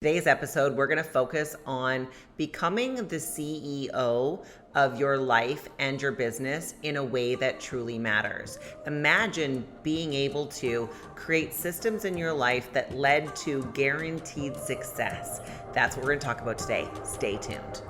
Today's episode, we're going to focus on becoming the CEO of your life and your business in a way that truly matters. Imagine being able to create systems in your life that led to guaranteed success. That's what we're going to talk about today. Stay tuned.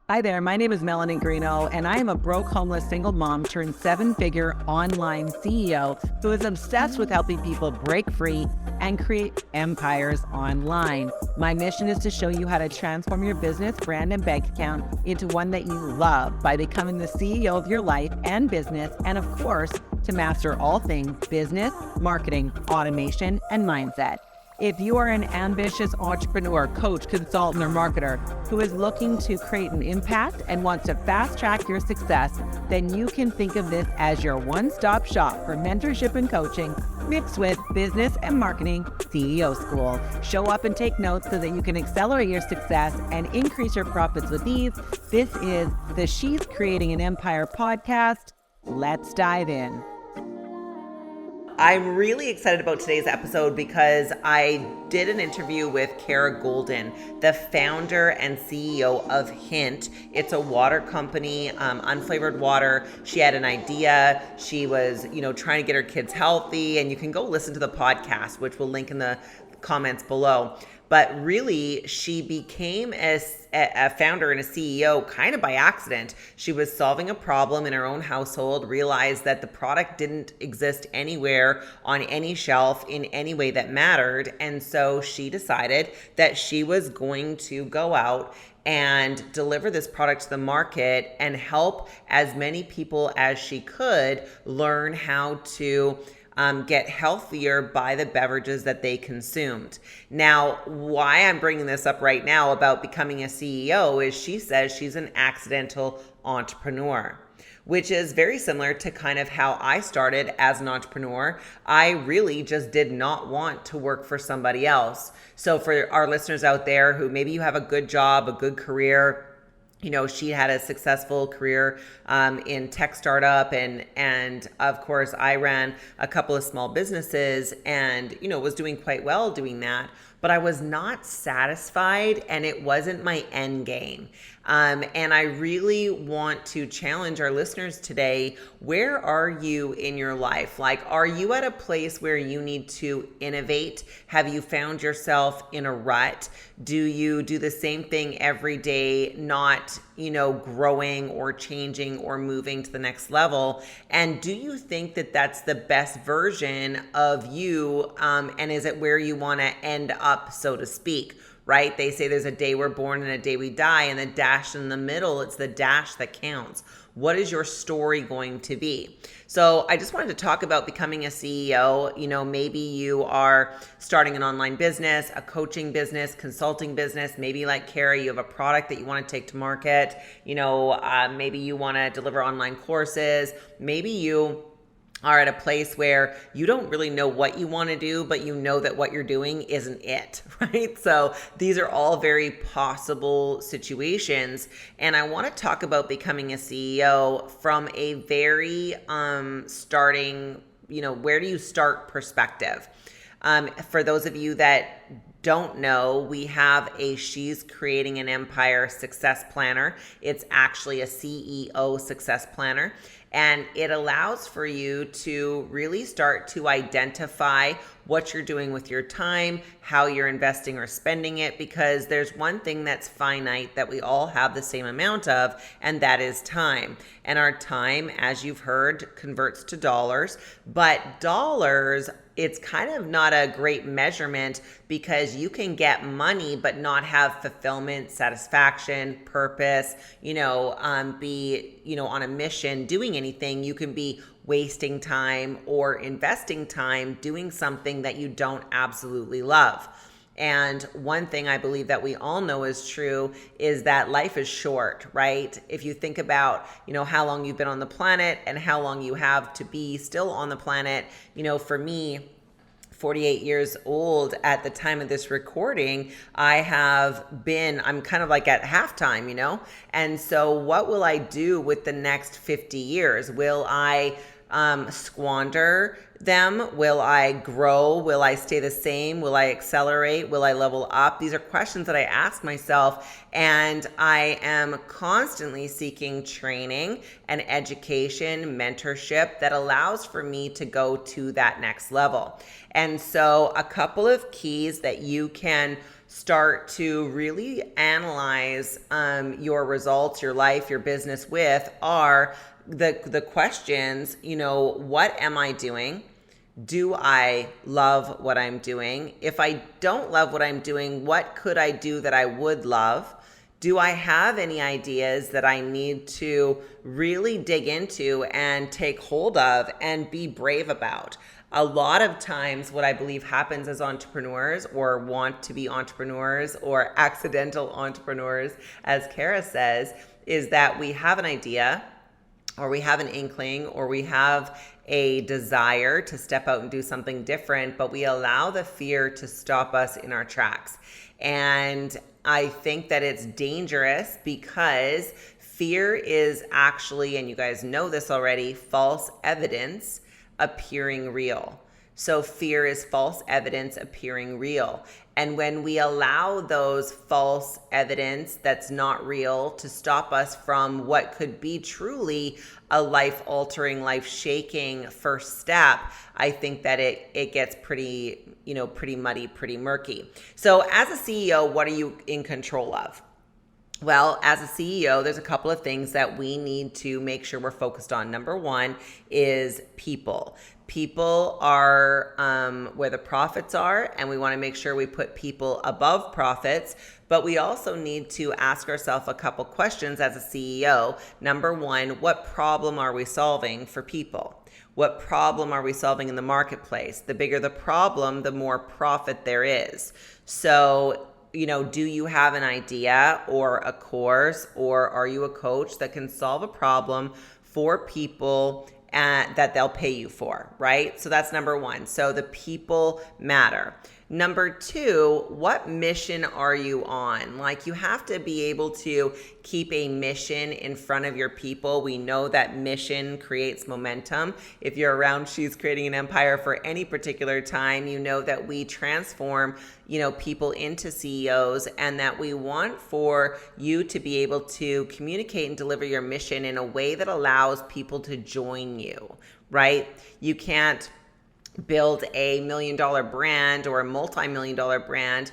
Hi there, my name is Melanie Greeno, and I am a broke, homeless, single mom turned seven-figure online CEO who is obsessed with helping people break free and create empires online. My mission is to show you how to transform your business, brand, and bank account into one that you love by becoming the CEO of your life and business, and of course, to master all things business, marketing, automation, and mindset. If you are an ambitious entrepreneur, coach, consultant, or marketer who is looking to create an impact and wants to fast track your success, then you can think of this as your one-stop shop for mentorship and coaching mixed with business and marketing CEO school. Show up and take notes so that you can accelerate your success and increase your profits with ease. This is the She's Creating an Empire podcast. Let's dive in. I'm really excited about today's episode because I did an interview with Kara Golden, the founder and CEO of Hint. It's a water company, unflavored water. She had an idea. She was, trying to get her kids healthy, and you can go listen to the podcast, which we'll link in the comments below. But really, she became a founder and a CEO kind of by accident. She was solving a problem in her own household, realized that the product didn't exist anywhere on any shelf in any way that mattered. And so she decided that she was going to go out and deliver this product to the market and help as many people as she could learn how to get healthier by the beverages that they consumed. Now, why I'm bringing this up right now about becoming a CEO is she says she's an accidental entrepreneur, which is very similar to kind of how I started as an entrepreneur. I really just did not want to work for somebody else. So for our listeners out there who maybe you have a good job, a good career, she had a successful career in tech startup, and of course I ran a couple of small businesses and was doing quite well doing that, but I was not satisfied and it wasn't my end game. And I really want to challenge our listeners today. Where are you in your life? Like, are you at a place where you need to innovate? Have you found yourself in a rut? Do you do the same thing every day, not, growing or changing or moving to the next level? And do you think that that's the best version of you? And is it where you want to end up, so to speak? Right? They say there's a day we're born and a day we die, and the dash in the middle, it's the dash that counts. What is your story going to be? So I just wanted to talk about becoming a CEO. Maybe you are starting an online business, a coaching business, consulting business. Maybe like Kara, you have a product that you want to take to market. Maybe you want to deliver online courses. Maybe you are at a place where you don't really know what you want to do, but you know that what you're doing isn't it, right? So these are all very possible situations. And I want to talk about becoming a CEO from a very starting, where do you start perspective. For those of you that don't know, we have a She's Creating an Empire success planner. It's actually a CEO success planner. And it allows for you to really start to identify what you're doing with your time, how you're investing or spending it, because there's one thing that's finite that we all have the same amount of, and that is time. And our time, as you've heard, converts to dollars, but dollars, it's kind of not a great measurement because you can get money but not have fulfillment, satisfaction, purpose, be, on a mission doing anything. You can be wasting time or investing time doing something that you don't absolutely love. And one thing I believe that we all know is true is that life is short, right? If you think about, how long you've been on the planet and how long you have to be still on the planet, for me, 48 years old at the time of this recording, I'm kind of like at halftime, And so what will I do with the next 50 years? Will I squander them? Will I grow? Will I stay the same? Will I accelerate? Will I level up? These are questions that I ask myself, and I am constantly seeking training and education, mentorship that allows for me to go to that next level. And so a couple of keys that you can start to really analyze your results, your life, your business with are the questions, what am I doing? Do I love what I'm doing? If I don't love what I'm doing, what could I do that I would love? Do I have any ideas that I need to really dig into and take hold of and be brave about? A lot of times what I believe happens as entrepreneurs, or want to be entrepreneurs, or accidental entrepreneurs, as Kara says, is that we have an idea, or we have an inkling, or we have a desire to step out and do something different, but we allow the fear to stop us in our tracks. And I think that it's dangerous because fear is actually, and you guys know this already, false evidence appearing real. So fear is false evidence appearing real. And when we allow those false evidence that's not real to stop us from what could be truly a life-altering, life-shaking first step, I think that it gets pretty muddy, pretty murky. So as a CEO, what are you in control of? Well, as a CEO, there's a couple of things that we need to make sure we're focused on. Number one is people. People are where the profits are, and we want to make sure we put people above profits. But we also need to ask ourselves a couple questions as a CEO. Number one, what problem are we solving for people? What problem are we solving in the marketplace? The bigger the problem, the more profit there is. So, do you have an idea or a course, or are you a coach that can solve a problem for people that they'll pay you for, right? So that's number one. So the people matter. Number two, what mission are you on? Like, you have to be able to keep a mission in front of your people. We know that mission creates momentum. If you're around She's Creating an Empire for any particular time, you know that we transform, people into CEOs, and that we want for you to be able to communicate and deliver your mission in a way that allows people to join you, right? You can't build a $1 million brand or a multi-million-dollar brand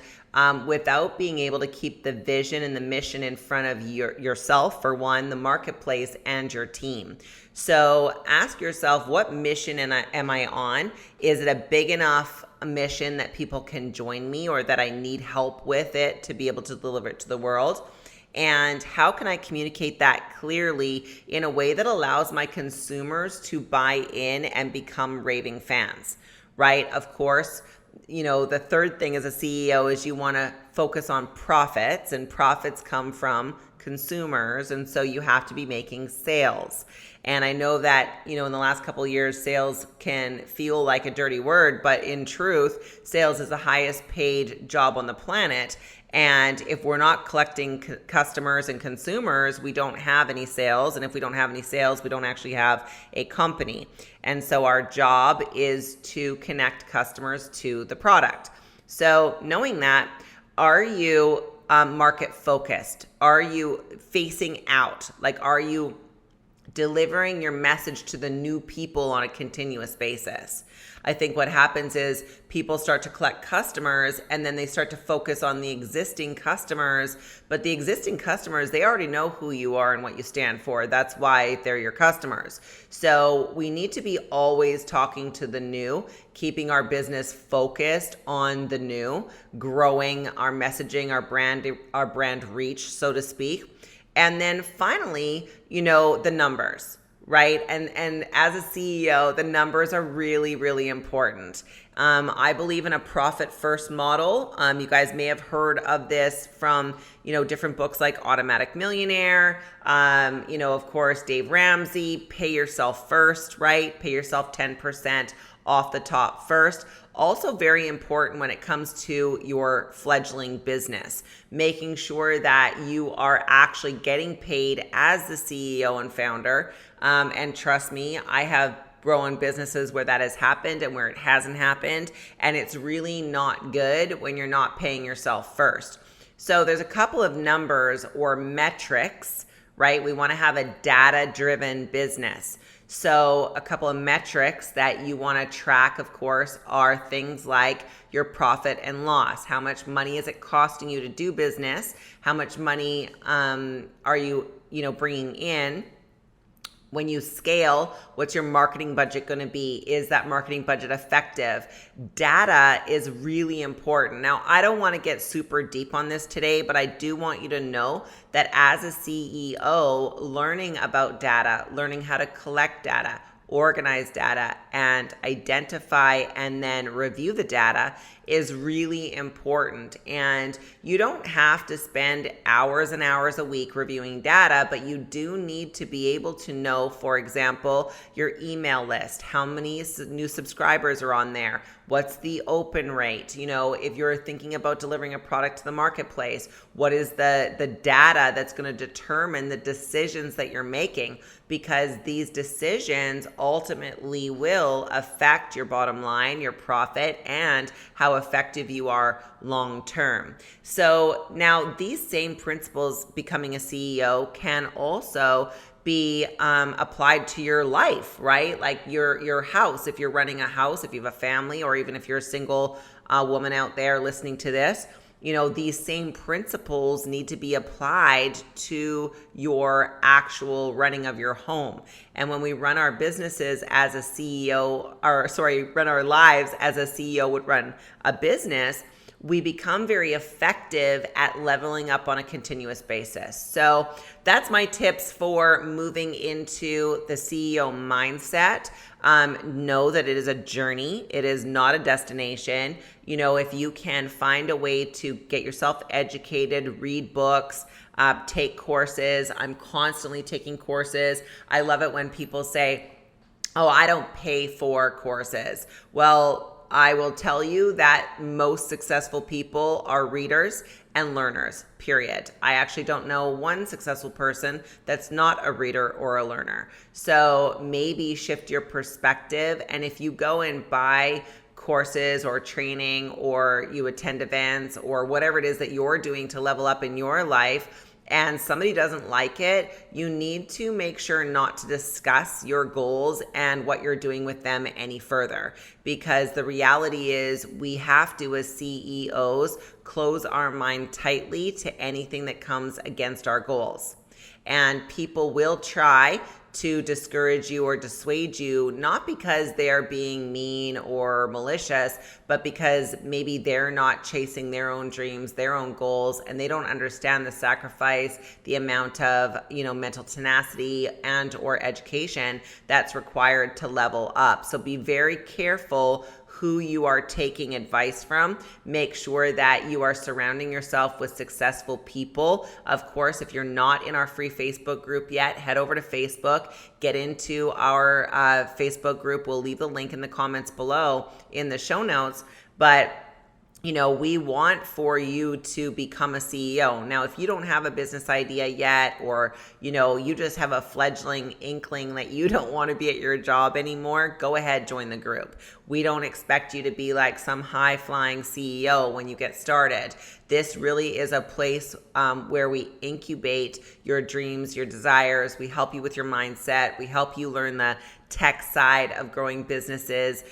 without being able to keep the vision and the mission in front of yourself, for one, the marketplace, and your team. So ask yourself, what mission am I on? Is it a big enough mission that people can join me, or that I need help with it to be able to deliver it to the world? And how can I communicate that clearly in a way that allows my consumers to buy in and become raving fans, right? Of course, the third thing as a CEO is you want to focus on profits, and profits come from consumers. And so you have to be making sales. And I know that, in the last couple of years, sales can feel like a dirty word, but in truth, sales is the highest paid job on the planet. And if we're not collecting customers and consumers, we don't have any sales. And if we don't have any sales, we don't actually have a company. And so our job is to connect customers to the product. So knowing that, are you market focused? Are you facing out? Like, are you delivering your message to the new people on a continuous basis? I think what happens is people start to collect customers, and then they start to focus on the existing customers. But the existing customers, they already know who you are and what you stand for. That's why they're your customers. So we need to be always talking to the new, keeping our business focused on the new, growing our messaging, our brand reach, so to speak. And then finally, the numbers, right? And as a CEO, the numbers are really, really important. I believe in a profit first model. You guys may have heard of this from, different books like Automatic Millionaire. Of course, Dave Ramsey, pay yourself first, right? Pay yourself 10% off the top first. Also very important when it comes to your fledgling business, making sure that you are actually getting paid as the CEO and founder. And trust me, I have growing businesses where that has happened and where it hasn't happened. And it's really not good when you're not paying yourself first. So there's a couple of numbers or metrics, right? We want to have a data-driven business. So a couple of metrics that you want to track, of course, are things like your profit and loss. How much money is it costing you to do business? How much money are you bringing in? When you scale, what's your marketing budget going to be? Is that marketing budget effective? Data is really important. Now, I don't want to get super deep on this today, but I do want you to know that as a CEO, learning about data, learning how to collect data, organize data, and identify and then review the data is really important. And you don't have to spend hours and hours a week reviewing data, but you do need to be able to know, for example, your email list, how many new subscribers are on there, what's the open rate, if you're thinking about delivering a product to the marketplace, what is the data that's going to determine the decisions that you're making, because these decisions ultimately will affect your bottom line, your profit, and how effective you are long term. So now these same principles becoming a CEO can also be applied to your life, right? Like your house, if you're running a house, if you have a family, or even if you're a single woman out there listening to this, these same principles need to be applied to your actual running of your home. And when we run our businesses as a CEO, run our lives as a CEO would run a business, we become very effective at leveling up on a continuous basis. So that's my tips for moving into the CEO mindset. Know that it is a journey. It is not a destination. If you can find a way to get yourself educated, read books, take courses. I'm constantly taking courses. I love it when people say, "Oh, I don't pay for courses." Well, I will tell you that most successful people are readers and learners, period. I actually don't know one successful person that's not a reader or a learner. So maybe shift your perspective. And if you go and buy courses or training, or you attend events, or whatever it is that you're doing to level up in your life, and somebody doesn't like it, you need to make sure not to discuss your goals and what you're doing with them any further. Because the reality is we have to, as CEOs, close our mind tightly to anything that comes against our goals. And people will try to discourage you or dissuade you, not because they are being mean or malicious, but because maybe they're not chasing their own dreams, their own goals, and they don't understand the sacrifice, the amount of, mental tenacity and or education that's required to level up. So be very careful who you are taking advice from. Make sure that you are surrounding yourself with successful people. Of course, if you're not in our free Facebook group yet, head over to Facebook, get into our Facebook group. We'll leave the link in the comments below in the show notes. But we want for you to become a CEO. Now, if you don't have a business idea yet, or, you just have a fledgling inkling that you don't want to be at your job anymore, go ahead, join the group. We don't expect you to be like some high-flying CEO when you get started. This really is a place where we incubate your dreams, your desires. We help you with your mindset. We help you learn the tech side of growing businesses,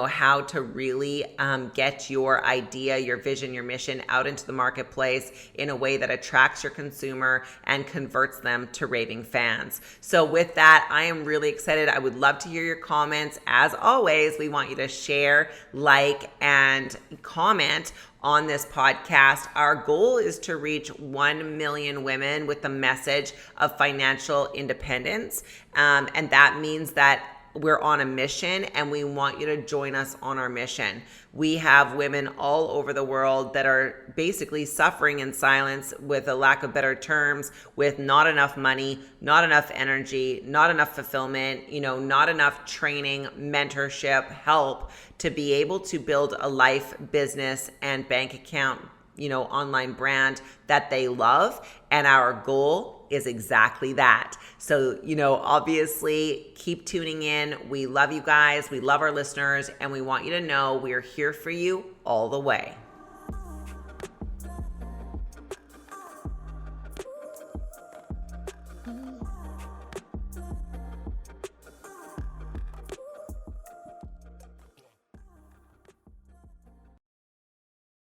how to really get your idea, your vision, your mission out into the marketplace in a way that attracts your consumer and converts them to raving fans. So with that, I am really excited. I would love to hear your comments. As always, we want you to share, like, and comment on this podcast. Our goal is to reach 1 million women with the message of financial independence. And that means that we're on a mission, and we want you to join us on our mission. We have women all over the world that are basically suffering in silence, with a lack of better terms, with not enough money, not enough energy, not enough fulfillment, not enough training, mentorship, help to be able to build a life, business, and bank account, online brand that they love. And our goal is exactly that. So, obviously keep tuning in. We love you guys. We love our listeners, and we want you to know we are here for you all the way.